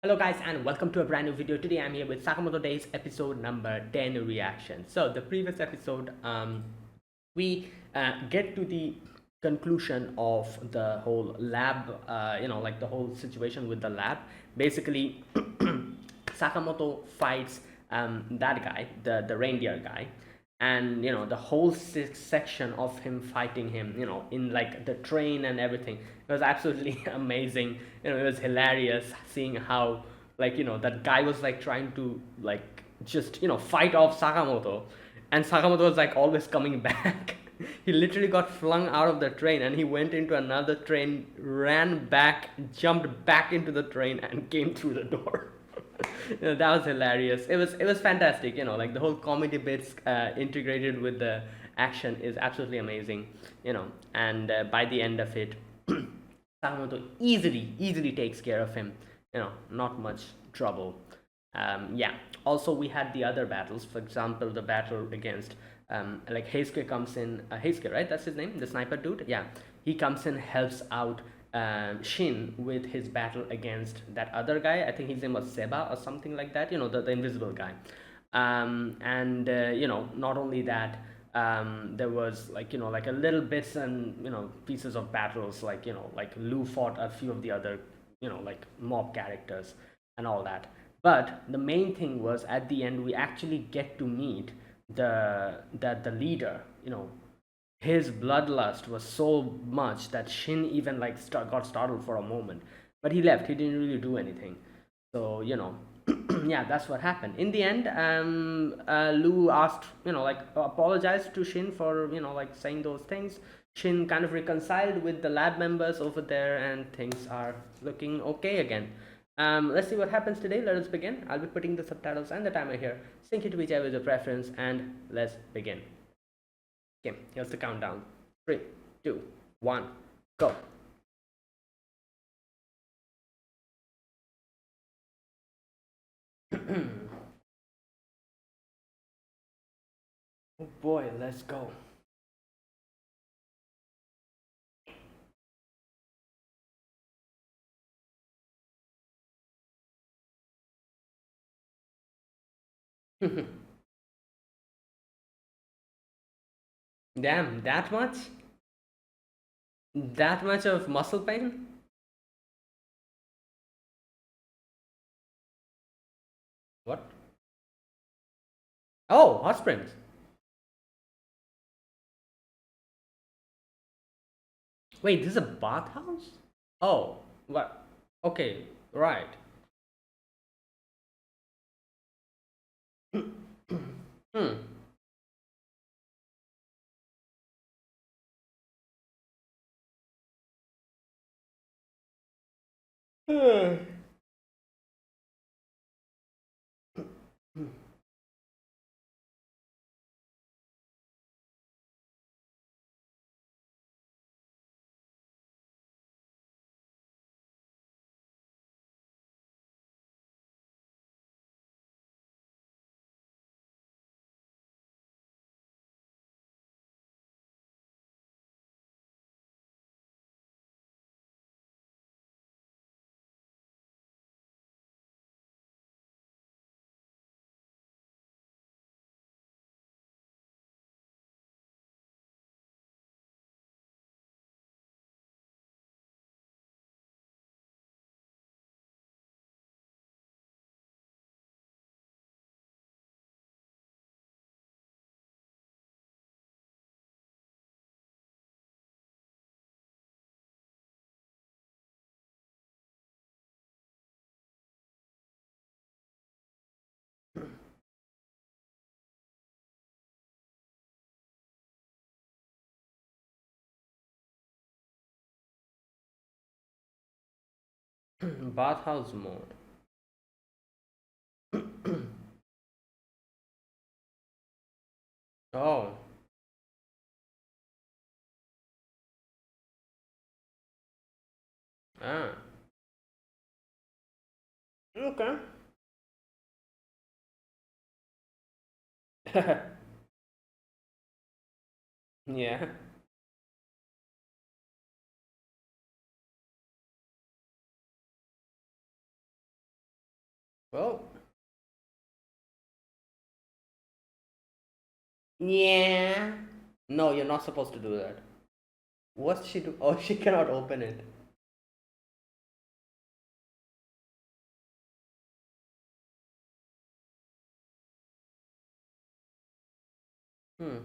Hello guys and welcome to a brand new video. Today I'm here with Sakamoto Days episode number 10 reaction. So the previous episode we get to the conclusion of the whole lab, like the whole situation with the lab. Basically Sakamoto fights that guy, the reindeer guy, and the whole section of him fighting him, in like the train and everything. It was absolutely amazing. It was hilarious seeing how, like, that guy was like trying to like just fight off Sakamoto, and Sakamoto was like always coming back. He literally got flung out of the train and he went into another train, ran back, jumped back into the train, and came through the door. That was hilarious. It was fantastic. Like the whole comedy bits integrated with the action is absolutely amazing. And by the end of it, Sakamoto easily takes care of him. Not much trouble. Yeah. Also, we had the other battles. For example, the battle against like Heisuke comes in. Heisuke, right? That's his name. The sniper dude. Yeah. He comes in, helps out Shin with his battle against that other guy. I think his name was Seba or something like that. The invisible guy. And not only that, there was like a little bits and pieces of battles, like Lu fought a few of the other like mob characters and all that. But the main thing was at the end we actually get to meet the leader. His bloodlust was so much that Shin even like got startled for a moment, but he left. He didn't really do anything. So yeah, that's what happened. In the end, Lu asked, like apologized to Shin for like saying those things. Shin kind of reconciled with the lab members over there, and things are looking okay again. Let's see what happens today. Let us begin. I'll be putting the subtitles and the timer here. Sync it to whichever is your preference, and let's begin. Okay, here's the countdown. 3, 2, 1, go. Oh boy, let's go. Damn, that much? That much of muscle pain? What? Oh, hot springs. Wait, this is a bathhouse? Oh, what? Okay, right. Hmm. Bathhouse mode. Oh. Ah. Okay. Yeah. Well, yeah. No, you're not supposed to do that. What's she do? Oh, she cannot open it. Hmm.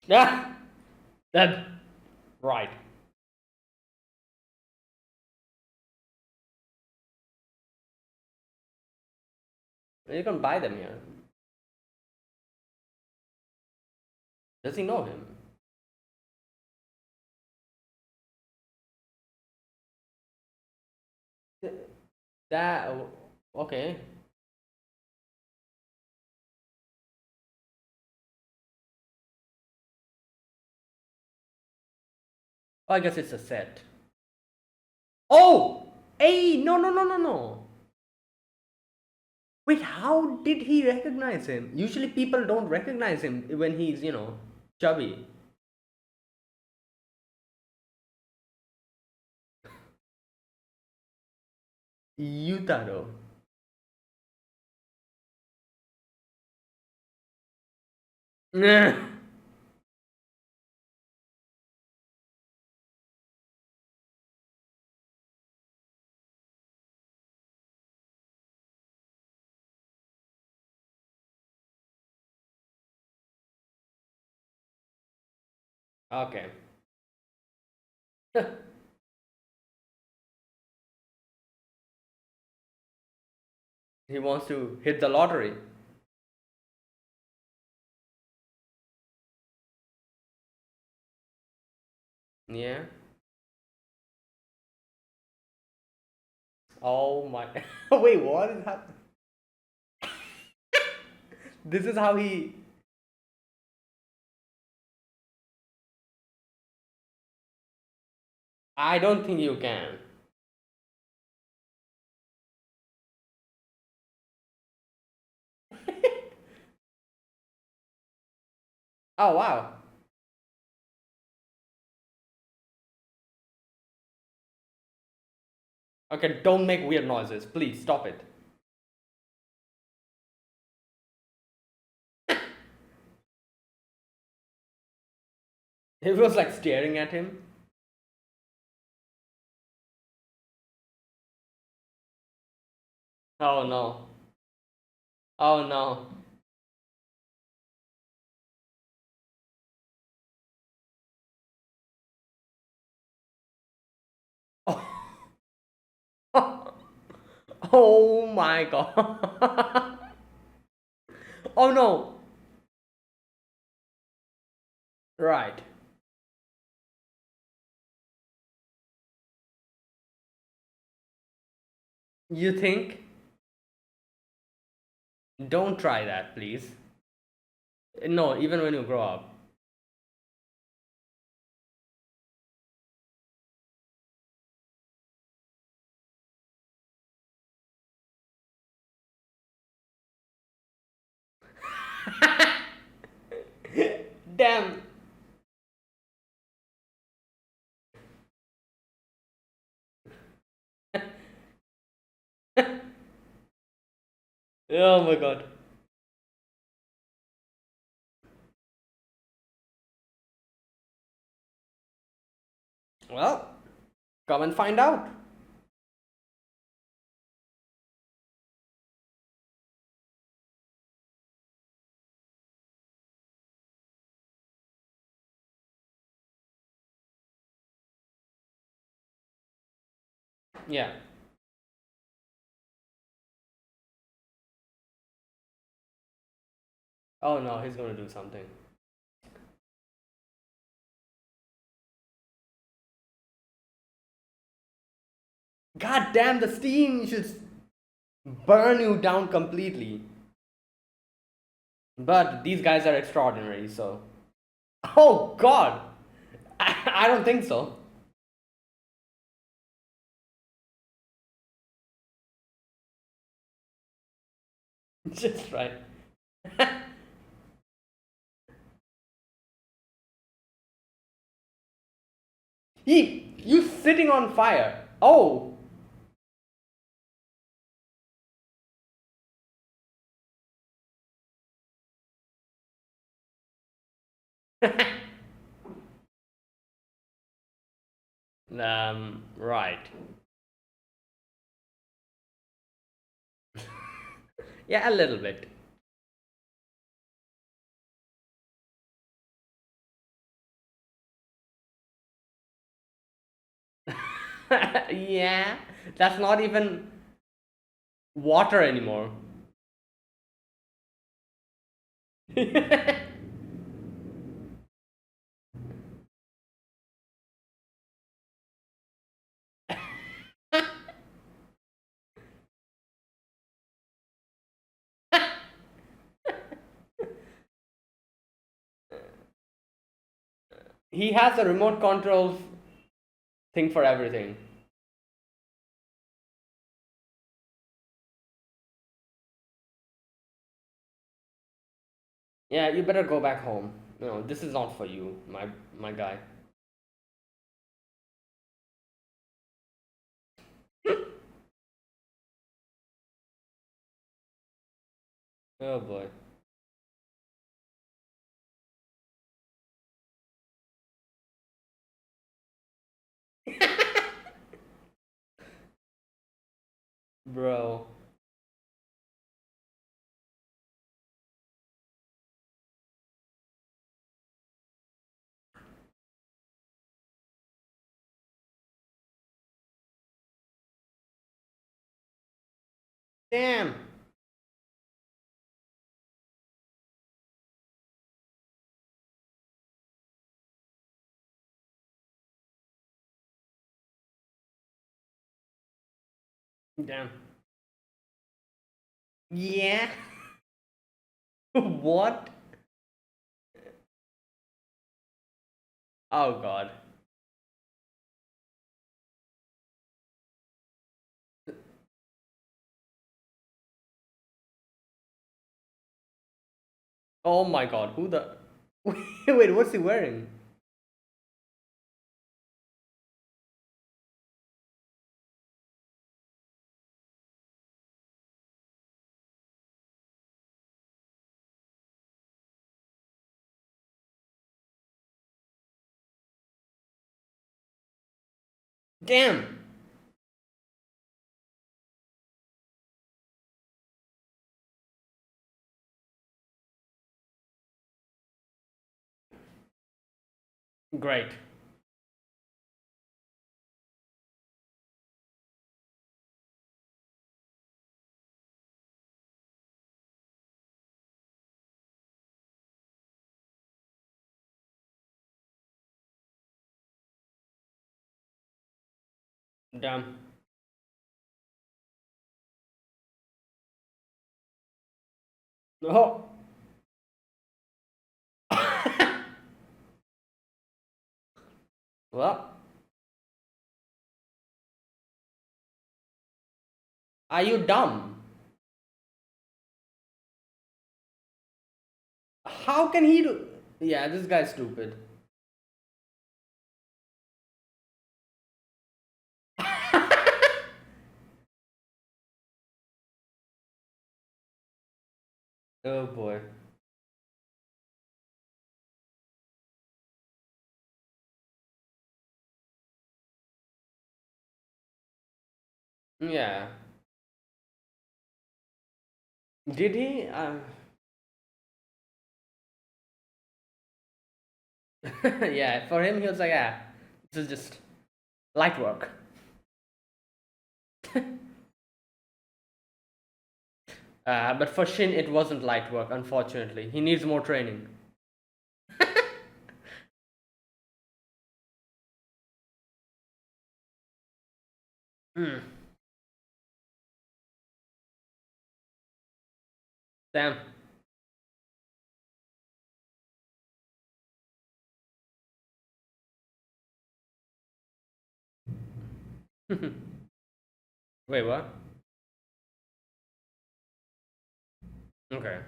Yeah. That. Right. You can buy them here. Does he know him? That. Okay. Oh, I guess it's a set. Oh! Hey! No, no, no, no, no. Wait, how did he recognize him? Usually people don't recognize him when he's, chubby. Yutaro. Okay. He wants to hit the lottery. Yeah. Oh my. Wait, what is happening? This is how he. I don't think you can. Oh wow. Okay, don't make weird noises. Please stop it. He was like staring at him. Oh no. Oh no. Oh my god. Oh no. Right. You think? Don't try that, please. No, even when you grow up. Damn. Oh my god. Well, come and find out. Yeah. Oh no, he's gonna do something. God damn, the steam should burn you down completely. But these guys are extraordinary, so. Oh god! I don't think so. Just right. You sitting on fire. Oh! Right. Yeah, a little bit. Yeah, that's not even water anymore. He has a remote control thing for everything. Yeah, you better go back home. No, this is not for you, my guy. Oh boy. Bro. Damn. Damn. Yeah. What? Oh god. Oh my god. Who the Wait, what's he wearing? Damn. Great. Damn. Oh. Well, are you dumb? How can he do? Yeah, this guy's stupid. Oh boy. Yeah. Did he? Yeah, for him, he was like, yeah, this is just light work. But for Shin, it wasn't light work, unfortunately. He needs more training. Hmm. Damn. Wait, what? Okay.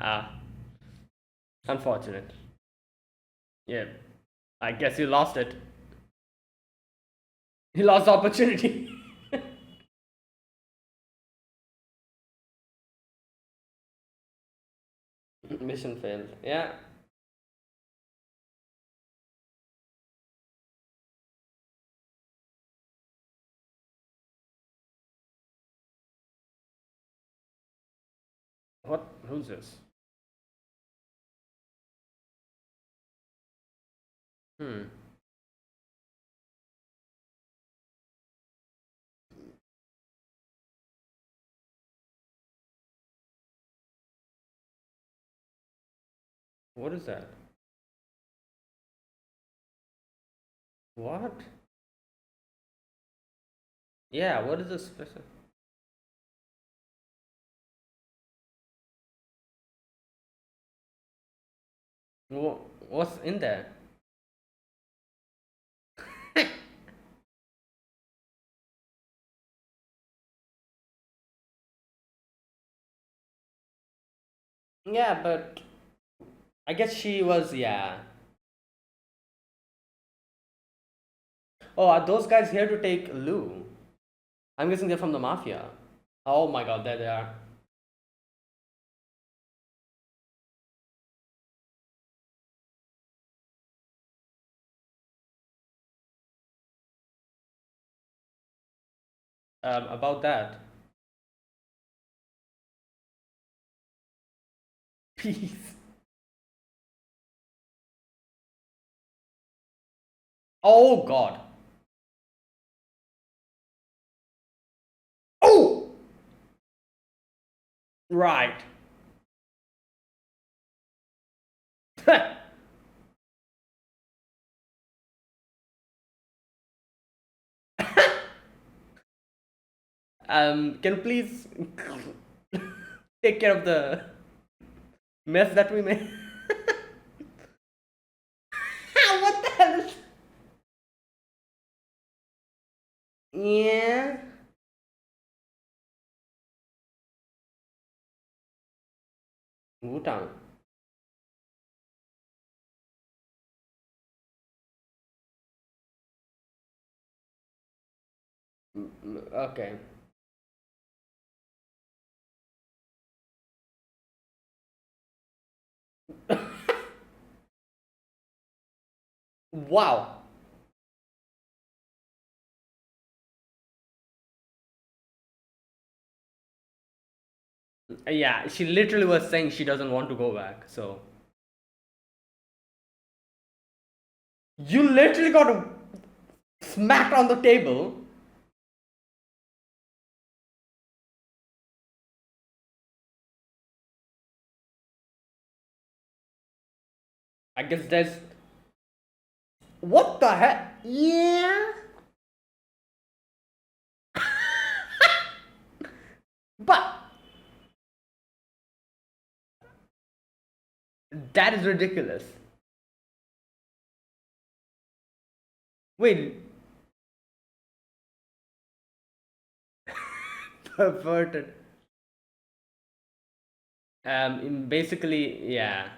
Ah, unfortunate. Yeah. I guess you lost it. You lost the opportunity. Mission failed. Yeah. What? Who's this? Hmm. What is that? What? Yeah, what is this special? What's in there? Yeah, but I guess she was, yeah. Oh, are those guys here to take Lou? I'm guessing they're from the mafia. Oh my god, there they are. About that. Peace. Oh god. Oh! Right. Can you please take care of the mess that we made? What the hell is... Yeah. Wu-Tang. Okay. Wow. Yeah, she literally was saying she doesn't want to go back, so. You literally got smacked on the table. I guess there's. What the heck? Yeah. But that is ridiculous. Wait. Perverted. Basically, yeah.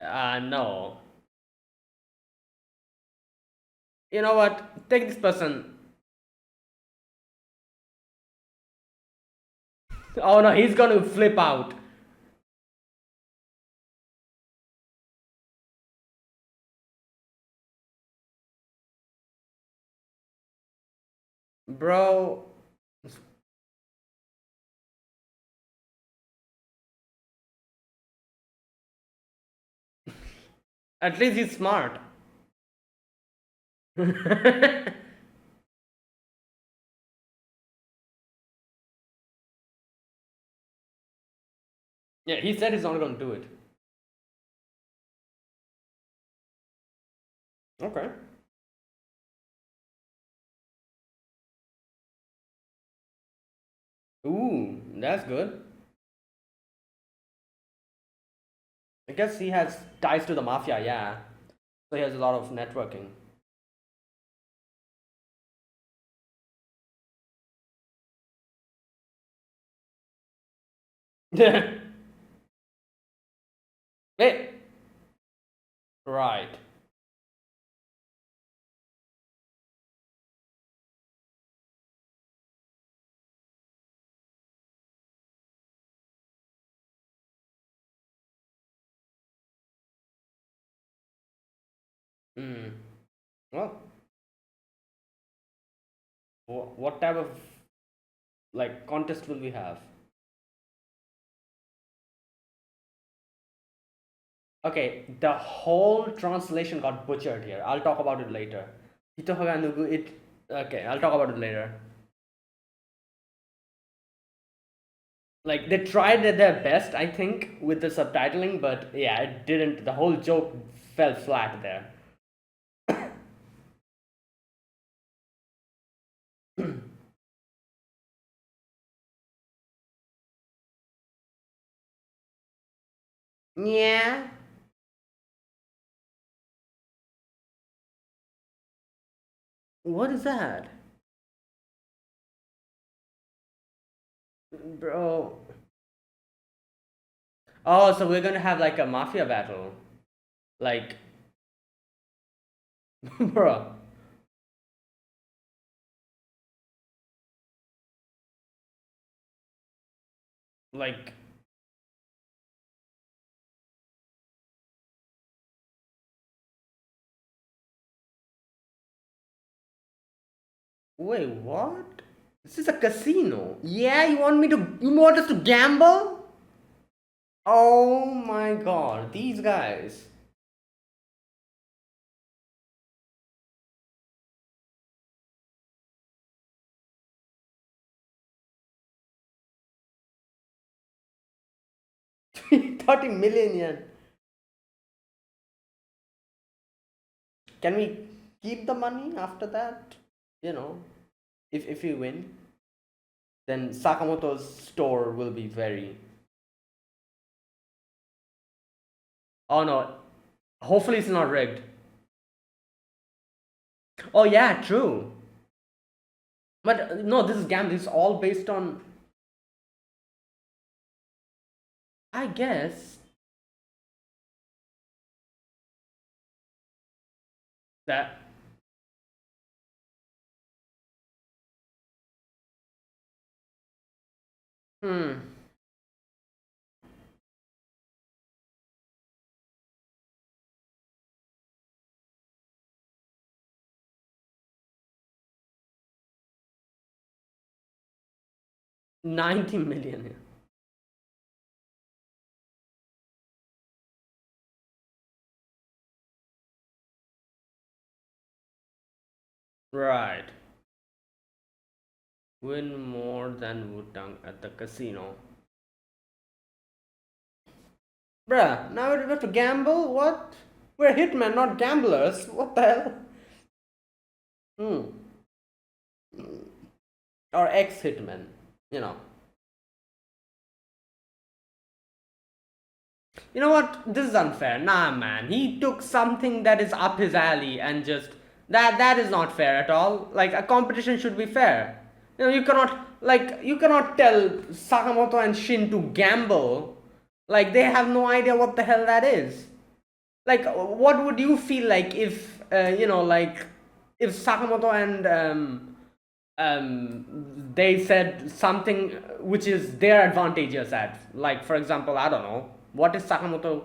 No. You know what? Take this person. Oh no, he's gonna flip out. Bro. At least he's smart. Yeah, he said he's not gonna do it. Okay. Ooh, that's good. I guess he has ties to the mafia, yeah. So he has a lot of networking. Hey, right. Mm. Well, what type of like contest will we have? Okay, the whole translation got butchered here. I'll talk about it later. Hitohaganugu, it. Okay, I'll talk about it later. Like they tried their best, I think, with the subtitling, but yeah, it didn't. The whole joke fell flat there. Yeah. What is that, bro? Oh, so we're gonna have like a mafia battle, like, bro. Like, wait, what? This is a casino. Yeah, you want us to gamble? Oh my god, these guys. 30 million yen. Can we keep the money after that? You know, if we win, then Sakamoto's store will be very. Oh no, hopefully it's not rigged. Oh yeah, true. But no, this is gambling. This is all based on, I guess, that. Hmm. 90 million. Right. Win more than Wutang at the casino. Bruh, now we have to gamble? What? We're hitmen, not gamblers. What the hell? Hmm. Or ex hitmen, you know. You know what? This is unfair. Nah, man. He took something that is up his alley and just that is not fair at all. Like a competition should be fair. You know, you cannot tell Sakamoto and Shin to gamble. Like they have no idea what the hell that is. Like what would you feel like if like if Sakamoto and they said something which is their advantageous at, like for example, I don't know, what is Sakamoto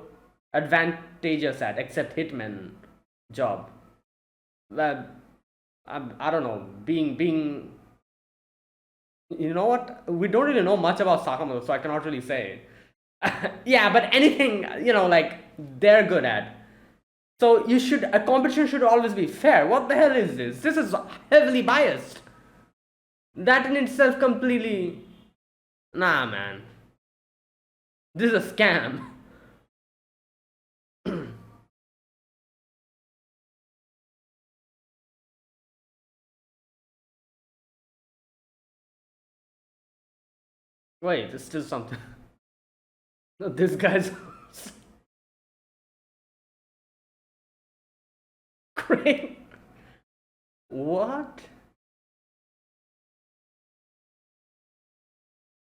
advantageous at except hitman job. uh, I don't know, being you know what, we don't really know much about Sakamoto, so I cannot really say. Yeah, but anything, like they're good at. So a competition should always be fair. What the hell is this? This is heavily biased. That in itself completely. Nah, man. This is a scam. Wait, there's still something. No, this guy's great. What?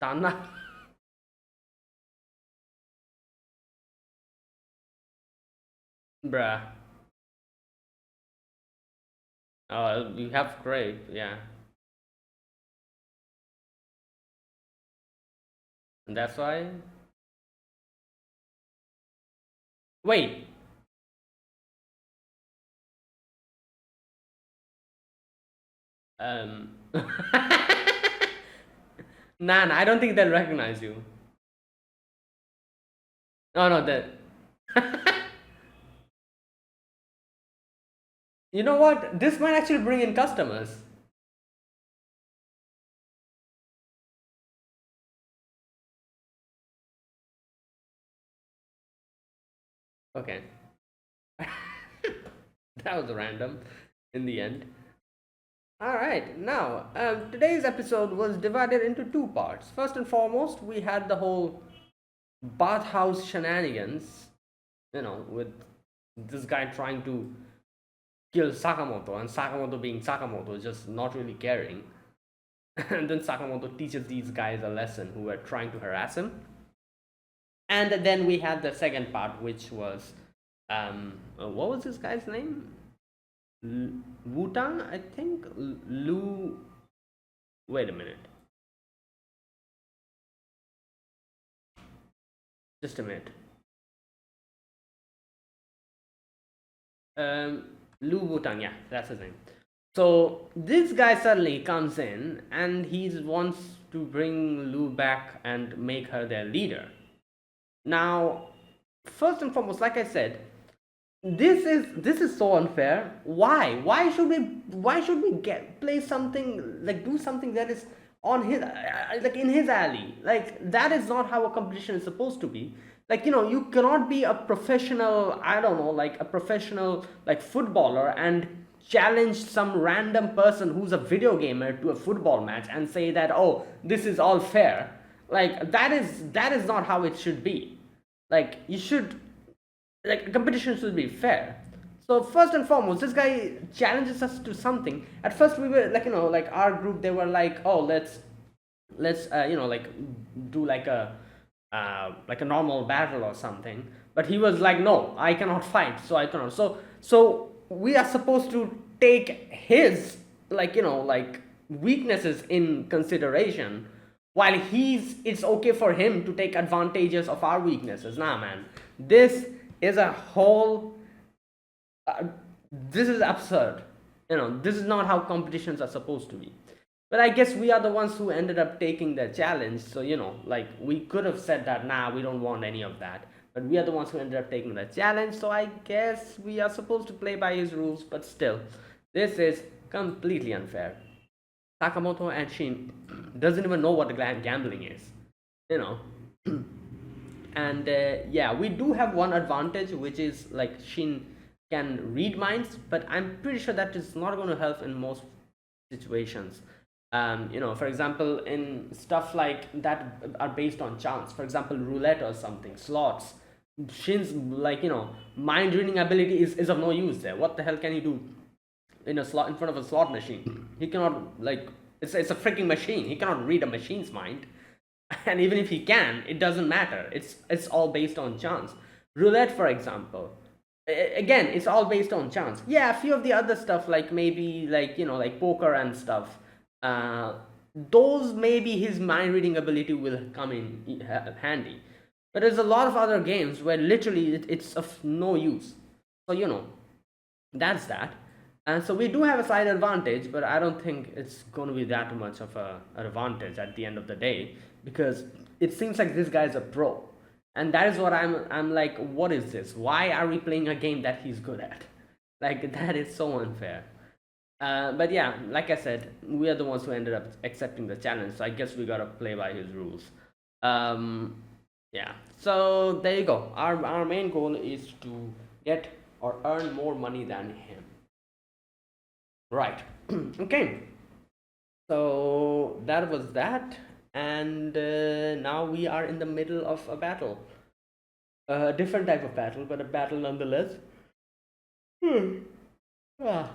Tana? Bruh. Oh, you have great, yeah. And that's why. Wait. Um, nah, I don't think they'll recognize you. No, no, that. You know what? This might actually bring in customers. Okay, that was random in the end. All right, now today's episode was divided into two parts. First and foremost, we had the whole bathhouse shenanigans, with this guy trying to kill Sakamoto and Sakamoto being Sakamoto, just not really caring. And then Sakamoto teaches these guys a lesson who were trying to harass him. And then we had the second part, which was what was this guy's name? Wutang, I think. Lu. Wait a minute. Just a minute. Lu Wutang, yeah, that's his name. So this guy suddenly comes in and he wants to bring Lu back and make her their leader. Now, first and foremost, like I said, this is so unfair. Why should we get play something, like do something that is on his like in his alley? Like that is not how a competition is supposed to be. Like you cannot be a professional, I don't know, like a professional like footballer and challenge some random person who's a video gamer to a football match and say that, oh, this is all fair. Like that is not how it should be. Like you should, like competition should be fair. So first and foremost, this guy challenges us to something. At first we were like, like our group, they were like, oh, let's like do like a normal battle or something. But he was like, no, I cannot fight, so I cannot. So we are supposed to take his, like weaknesses in consideration, while it's okay for him to take advantages of our weaknesses. Nah, man, this is a whole uh, this is absurd. This is not how competitions are supposed to be. But I guess we are the ones who ended up taking the challenge. So like we could have said that, nah, we don't want any of that, but we are the ones who ended up taking the challenge. So I guess we are supposed to play by his rules. But still, this is completely unfair. Sakamoto and Shin doesn't even know what the gambling is, you know. And yeah, we do have one advantage, which is like Shin can read minds, but I'm pretty sure that is not going to help in most situations. For example, in stuff like that are based on chance, for example, roulette or something, slots. Shin's, mind reading ability is of no use there. What the hell can he do in a slot in front of a slot machine? He cannot, like, it's a freaking machine. He cannot read a machine's mind. And even if he can, it doesn't matter. It's all based on chance. Roulette, for example, again, it's all based on chance. Yeah, a few of the other stuff, like maybe like poker and stuff, those maybe his mind reading ability will come in handy. But there's a lot of other games where literally it's of no use. So that's that. And so we do have a slight advantage, but I don't think it's going to be that much of an advantage at the end of the day, because it seems like this guy's a pro. And that is what I'm like, what is this? Why are we playing a game that he's good at? Like, that is so unfair. But yeah, like I said, we are the ones who ended up accepting the challenge, so I guess we gotta play by his rules. Yeah, so there you go. Our main goal is to get or earn more money than him. Right. Okay. So that was that, and now we are in the middle of a battle. A different type of battle, but a battle nonetheless. Hmm. Ah.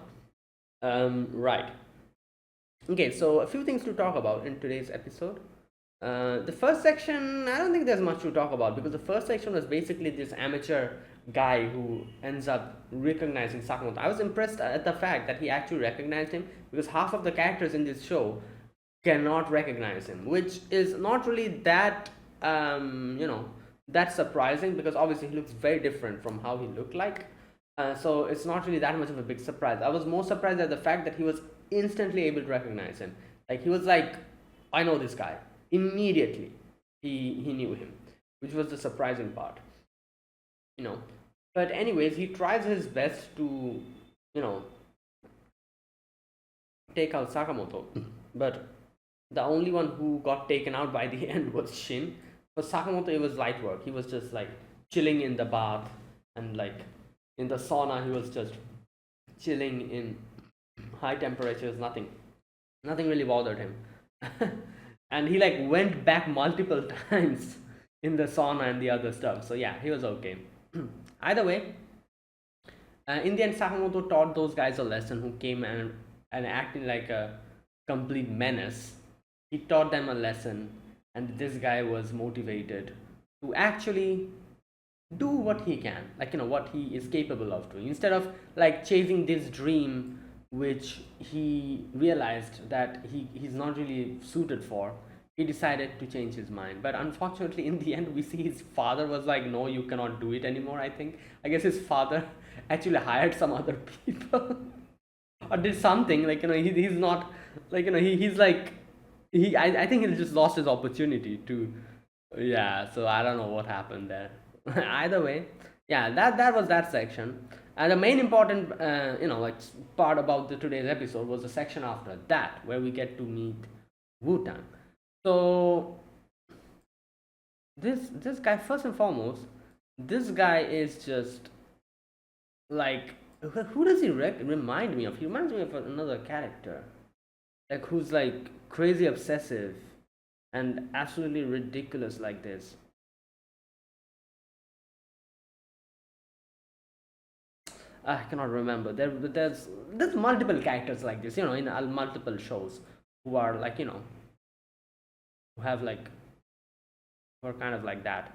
Right. Okay, so a few things to talk about in today's episode. The first section, I don't think there's much to talk about, because the first section was basically this amateur guy who ends up recognizing Sakamoto. I was impressed at the fact that he actually recognized him, because half of the characters in this show cannot recognize him, which is not really that that's surprising, because obviously he looks very different from how he looked like. So it's not really that much of a big surprise. I was more surprised at the fact that he was instantly able to recognize him. Like he was like, I know this guy. Immediately, he knew him, which was the surprising part, you know. But anyways, he tries his best to, you know, take out Sakamoto. But the only one who got taken out by the end was Shin. For Sakamoto, it was light work. He was just like chilling in the bath and like in the sauna. He was just chilling in high temperatures. Nothing really bothered him. And he like went back multiple times in the sauna and the other stuff. So yeah, he was okay. Either way, in the end, Sakamoto taught those guys a lesson who came and acting like a complete menace. He taught them a lesson, and this guy was motivated to actually do what he can, like, you know, what he is capable of doing, instead of like chasing this dream which he realized that he's not really suited for. He decided to change his mind, but unfortunately in the end we see his father was like, no, you cannot do it anymore. I guess his father actually hired some other people or did something, like, you know, he's not, like, you know, he's like, I think he just lost his opportunity to, yeah. So I don't know what happened there. Either way, yeah, that was that section. And the main important, you know, like part about the today's episode was the section after that, where we get to meet Wu Tang. So this guy, first and foremost, this guy is just like, who does he remind me of? He reminds me of another character, like who's like crazy obsessive and absolutely ridiculous like this. I cannot remember. There's multiple characters like this, you know, in multiple shows who are like, you know, who have like, who are kind of like that.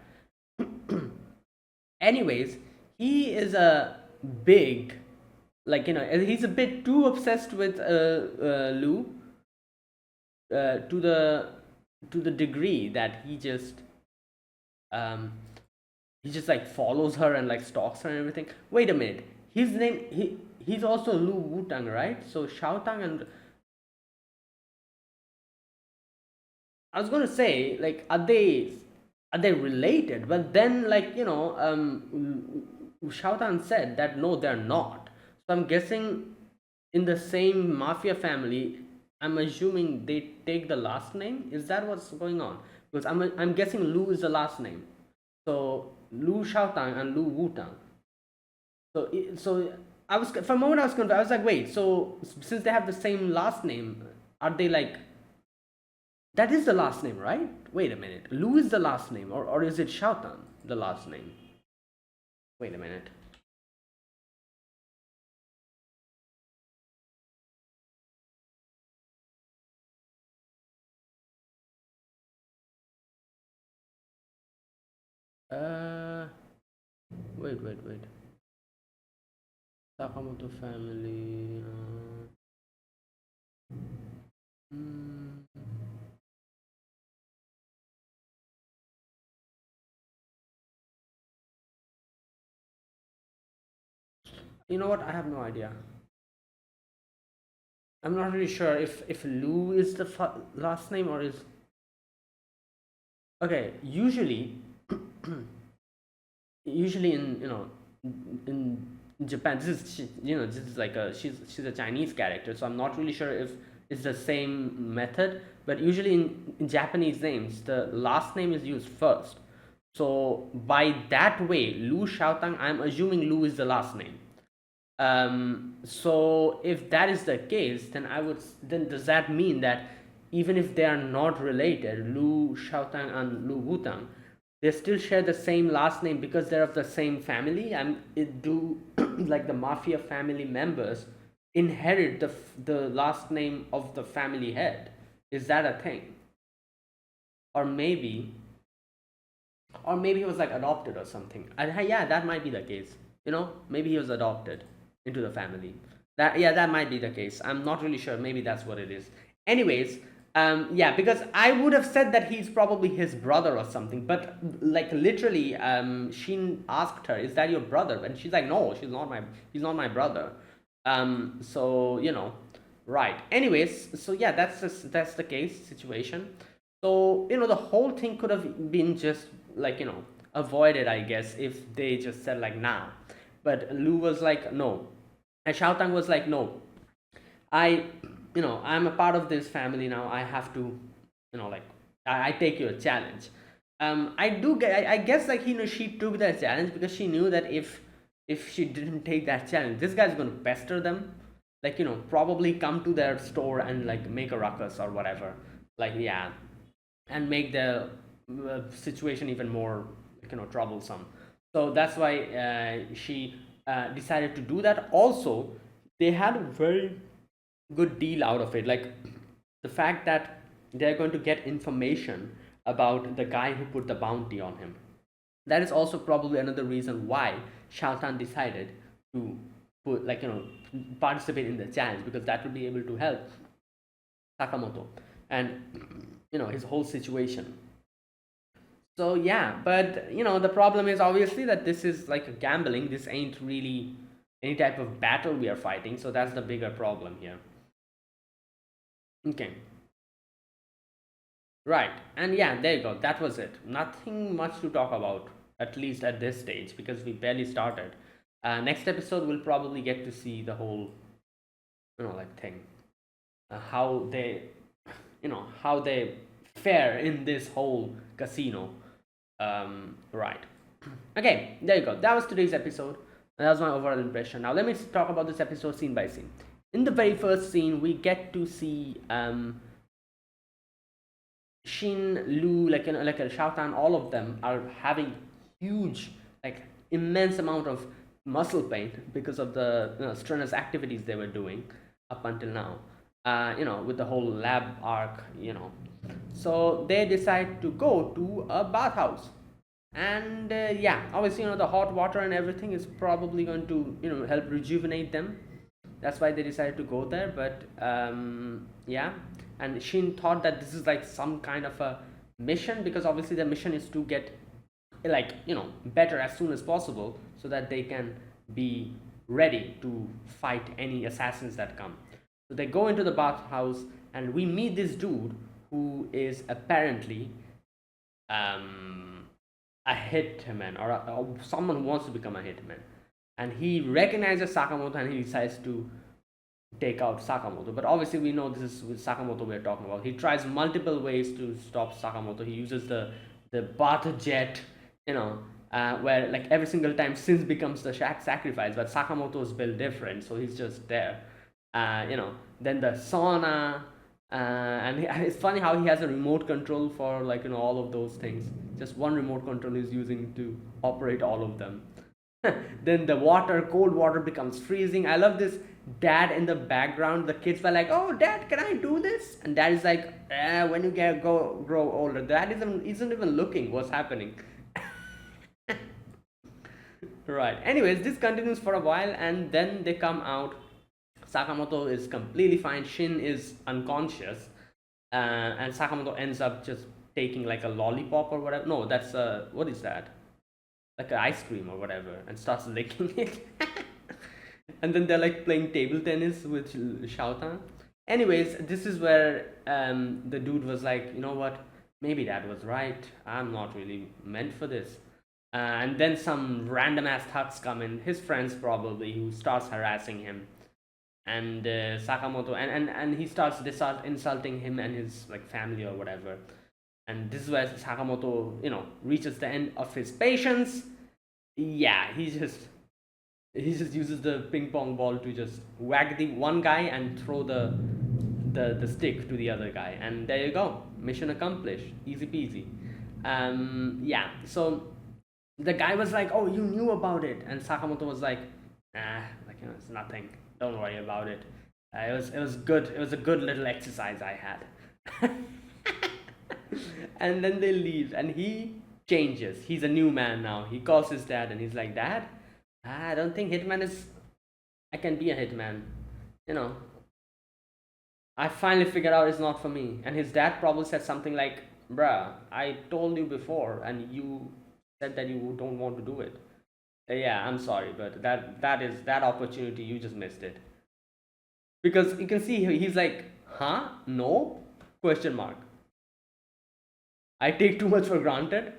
Anyways, he is a big, like, you know, he's a bit too obsessed with Lou, to the degree that um he just like follows her and like stalks her and everything. Wait a minute, his name, he's also Lu Wutang, right? So Shaotang and, I was gonna say, like, are they related? But then, like, you know, Shaotan said that no, they're not. So I'm guessing in the same mafia family, I'm assuming they take the last name. Is that what's going on? Because I'm guessing Lu is the last name. So Lu Shaotang and Lu Wutang. So I was, for a moment I was confused. I was like, wait. So since they have the same last name, are they like, that is the last name, right? Wait a minute. Lu is the last name, or is it Shaotan the last name? Wait a minute. Uh, wait. Sakamoto family. Hmm. You know what? I have no idea. I'm not really sure if Lu is the last name or is, okay. Usually in, you know, in Japan, this is you know, this is like a, she's a Chinese character, so I'm not really sure if it's the same method. But usually in Japanese names, the last name is used first. So by that way, Lu Shaotang, I'm assuming Lu is the last name. So if that is the case, then then does that mean that even if they are not related, Lu Shaotang and Lu Wutang, they still share the same last name because they're of the same family? And it do like the mafia family members inherit the last name of the family head? Is that a thing? Or maybe he was like adopted or something. And yeah, that might be the case. You know, maybe he was adopted into the family. That, yeah, that might be the case. I'm not really sure. Maybe that's what it is. Anyways, yeah, because I would have said that he's probably his brother or something. But like literally, Shin asked her, "Is that your brother?" And she's like, "No, he's not my brother." So you know, Right. Anyways, so yeah, that's the case situation. So the whole thing could have been just like avoided, I guess, if they just said like nah. But Lu was like no, and Shao Tang was like no. I I'm a part of this family now. I have to like I take your challenge. I do get. I guess like she took that challenge because she knew that if she didn't take that challenge, this guy's gonna pester them, like probably come to their store and like make a ruckus or whatever, like yeah, and make the situation even more troublesome. So that's why she decided to do that. Also, they had a very good deal out of it, like the fact that they're going to get information about the guy who put the bounty on him. That is also probably another reason why Shaltan decided to put participate in the challenge, because that would be able to help Sakamoto and his whole situation. So yeah, but the problem is obviously that this is like a gambling. This ain't really any type of battle we are fighting. So that's the bigger problem here. Okay, right, and yeah, there you go. That was it. Nothing much to talk about, at least at this stage, because we barely started. Next episode, we'll probably get to see the whole like thing, how they how they fare in this whole casino. Right. Okay, there you go. That was today's episode. That was my overall impression. Now let me talk about this episode scene by scene. In the very first scene, we get to see Shin, Lu, like a Shao all of them are having huge, like immense amount of muscle pain because of the strenuous activities they were doing up until now. With the whole lab arc. So they decide to go to a bathhouse, and yeah, obviously the hot water and everything is probably going to help rejuvenate them. That's why they decided to go there. But yeah, and Shin thought that this is like some kind of a mission, because obviously the mission is to get like better as soon as possible, so that they can be ready to fight any assassins that come. So they go into the bathhouse, and we meet this dude who is apparently um, a hitman, or someone who wants to become a hitman, and he recognizes Sakamoto and he decides to take out Sakamoto. But obviously, we know this is with Sakamoto we're talking about. He tries multiple ways to stop Sakamoto. He uses the bath jet, where like every single time Sins becomes the sacrifice, but Sakamoto is built different, so he's just there. Then the sauna, and it's funny how he has a remote control for like all of those things. Just one remote control he's using to operate all of them. Then the water, cold water becomes freezing. I love this dad in the background. The kids were like, "Oh, dad, can I do this?" And dad is like, "When you grow older." Dad isn't even looking what's happening. Right. Anyways, this continues for a while, and then they come out. Sakamoto is completely fine. Shin is unconscious, and Sakamoto ends up just taking like a lollipop or whatever. No, that's what is that? Like an ice cream or whatever, and starts licking it. And then they're like playing table tennis with Shaotan. Anyways, this is where the dude was like, you know what? Maybe Dad was right. I'm not really meant for this. And then some random ass thugs come in, his friends probably, who starts harassing him. And Sakamoto, and they start insulting him and his like family or whatever. And this is where Sakamoto, reaches the end of his patience. Yeah, he just uses the ping pong ball to just whack the one guy and throw the stick to the other guy, and there you go, mission accomplished, easy peasy. Yeah, so the guy was like, "Oh, you knew about it," and Sakamoto was like, like it's nothing. Don't worry about it. It was good. It was a good little exercise I had. And then they leave, and he changes. He's a new man now. He calls his dad, and he's like, "Dad, I don't think hitman is. I can be a hitman. You know, I finally figured out it's not for me." And his dad probably said something like, "Bruh, I told you before, and you said that you don't want to do it. Yeah, I'm sorry, but that opportunity, you just missed it." because you can see he's like, huh? No? Question mark. I take too much for granted.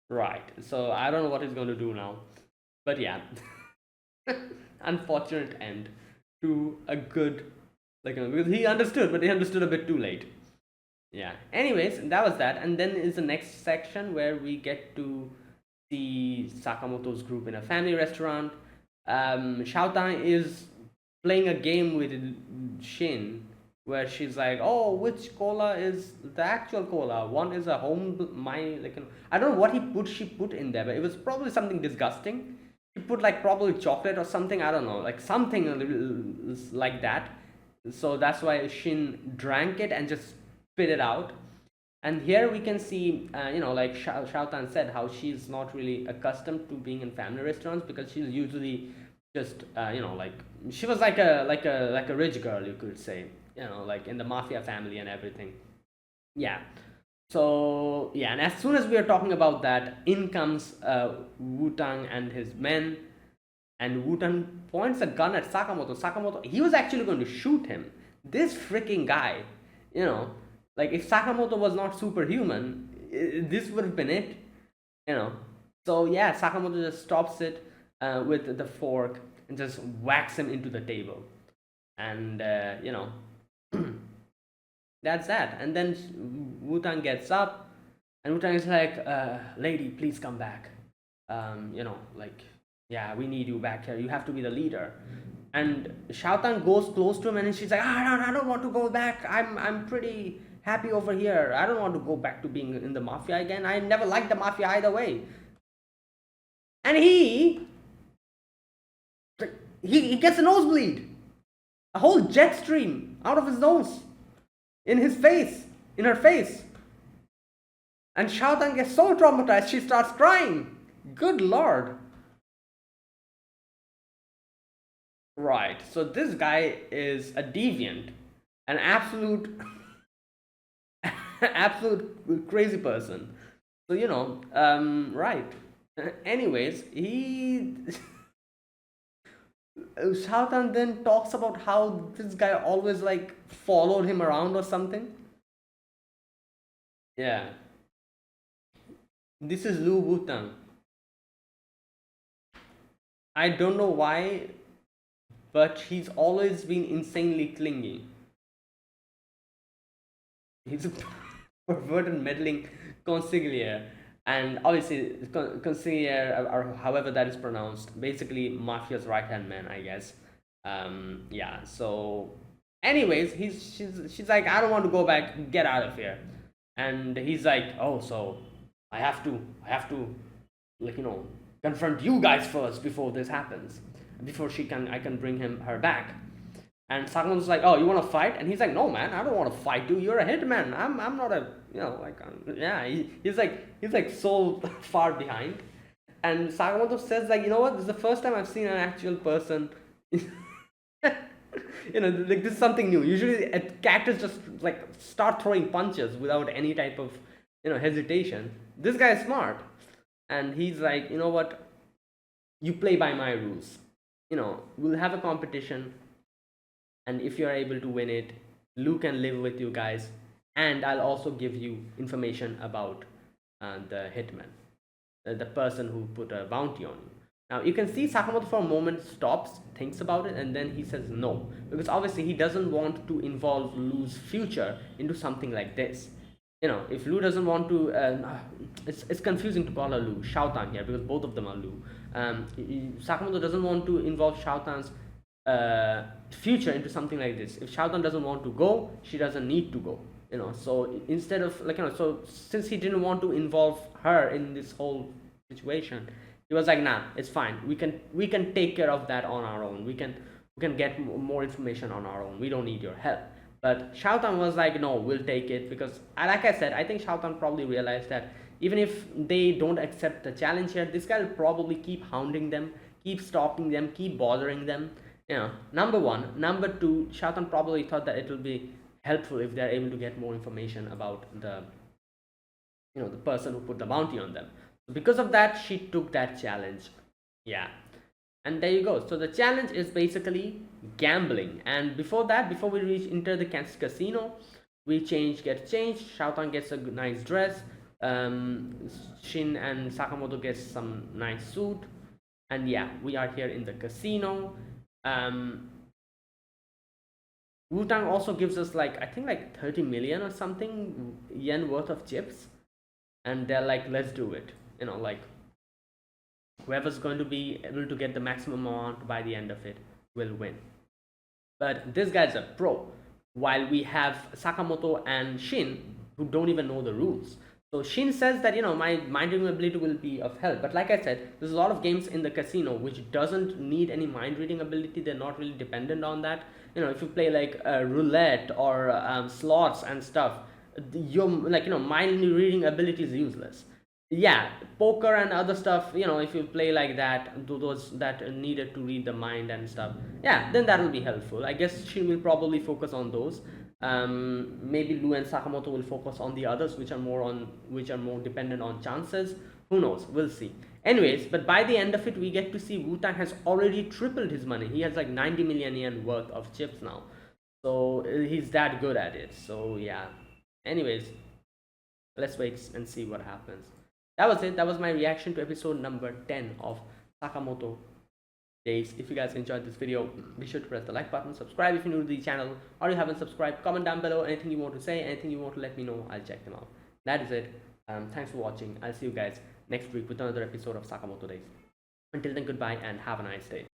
Right. So I don't know what he's going to do now. But yeah, unfortunate end to a good, like, because he understood, but he understood a bit too late. Yeah. Anyways, that was that. And then is the next section where we get to see Sakamoto's group in a family restaurant. Xiaotang is playing a game with Shin where she's like, "Oh, which cola is the actual cola? One is a home my like I don't know what she put in there, but it was probably something disgusting. She put like probably chocolate or something. I don't know, like something a little like that. So that's why Shin drank it and just spit it out. And here we can see, like Xiao said, how she's not really accustomed to being in family restaurants because she's usually just, like she was like a rich girl, you could say, like in the mafia family and everything. Yeah. So yeah, and as soon as we are talking about that, in comes Wu Tang and his men, and Wu Tang points a gun at Sakamoto. Sakamoto, he was actually going to shoot him. This freaking guy, you know, like if Sakamoto was not superhuman, this would have been it, you know. So yeah, Sakamoto just stops it with the fork and just whacks him into the table, and that's that. And then Wu Tang gets up, and Wu Tang is like, "Lady, please come back. Like, yeah, we need you back here. You have to be the leader." And Xiaotang goes close to him, and she's like, I don't want to go back. I'm pretty happy over here. I don't want to go back to being in the mafia again. I never liked the mafia either way." And he gets a nosebleed, a whole jet stream out of his nose, in his face, in her face. And Xiaotang gets so traumatized, she starts crying. Good lord. Right, so this guy is a deviant, an absolute, absolute crazy person. So right. Anyways, Xiaotan then talks about how this guy always like followed him around or something. Yeah, this is Lu Wutang. I don't know why, but he's always been insanely clingy. He's a perverted, meddling consigliere, and obviously consigliere, or however that is pronounced, basically mafia's right hand man, I guess. Yeah. So, anyways, she's like, I don't want to go back. Get out of here. And he's like, oh, so I have to, like confront you guys first before this happens, before I can bring her back. And Sakamoto's like, "Oh, you want to fight?" And he's like, "No, man, I don't want to fight you. You're a hitman. I'm not a, like, yeah." He's like so far behind. And Sakamoto says, like, "You know what? This is the first time I've seen an actual person." Like, this is something new. Usually, characters just like start throwing punches without any type of hesitation. This guy is smart, and he's like, "You know what? You play by my rules. We'll have a competition, and if you're able to win it, Lu can live with you guys, and I'll also give you information about the hitman, the person who put a bounty on you." Now you can see Sakamoto for a moment stops, thinks about it, and then he says no, because obviously he doesn't want to involve Lu's future into something like this. If Lu doesn't want to, it's confusing to call her Lu, Xiaotan here, because both of them are Lu. Sakamoto doesn't want to involve Xiaotan's future into something like this. If Xiaotan doesn't want to go, she doesn't need to go. So instead of so since he didn't want to involve her in this whole situation, he was like, nah, it's fine. We can take care of that on our own. We can get more information on our own. We don't need your help. But Xiaotan was like, no, we'll take it, because, like I said, I think Xiaotan probably realized that even if they don't accept the challenge here, this guy will probably keep hounding them, keep stalking them, keep bothering them. Number one. Number two, Xiaotan probably thought that it will be helpful if they're able to get more information about the person who put the bounty on them. Because of that, she took that challenge. Yeah. And there you go. So the challenge is basically gambling. And before that, before we reach enter the casino, we get changed. Shaotan gets a nice dress. Um, Shin and Sakamoto gets some nice suit. And yeah, we are here in the casino. Um, Wu-Tang also gives us like, I think like 30 million or something yen worth of chips. And they're like, let's do it. You know, like whoever's going to be able to get the maximum amount by the end of it will win. But this guy's a pro, while we have Sakamoto and Shin who don't even know the rules. So Shin says that, you know, my mind reading ability will be of help. But like I said, there's a lot of games in the casino which doesn't need any mind reading ability. They're not really dependent on that. You know, if you play like roulette or slots and stuff, your, like, you know, mind reading ability is useless. Yeah, poker and other stuff, you know, if you play like that, do those that needed to read the mind and stuff, yeah, then that will be helpful. I guess she will probably focus on those. Maybe Lu and Sakamoto will focus on the others, which are more dependent on chances. Who knows, we'll see. Anyways, but by the end of it, we get to see Wu-Tang has already tripled his money. He has like 90 million yen worth of chips now, so he's that good at it. So yeah, anyways, let's wait and see what happens. That was it. That was my reaction to episode number 10 of Sakamoto Days. If you guys enjoyed this video, be sure to press the like button, subscribe if you're new to the channel, or you haven't subscribed. Comment down below anything you want to say, anything you want to let me know. I'll check them out. That is it. Thanks for watching. I'll see you guys next week with another episode of Sakamoto Days. Until then, goodbye and have a nice day.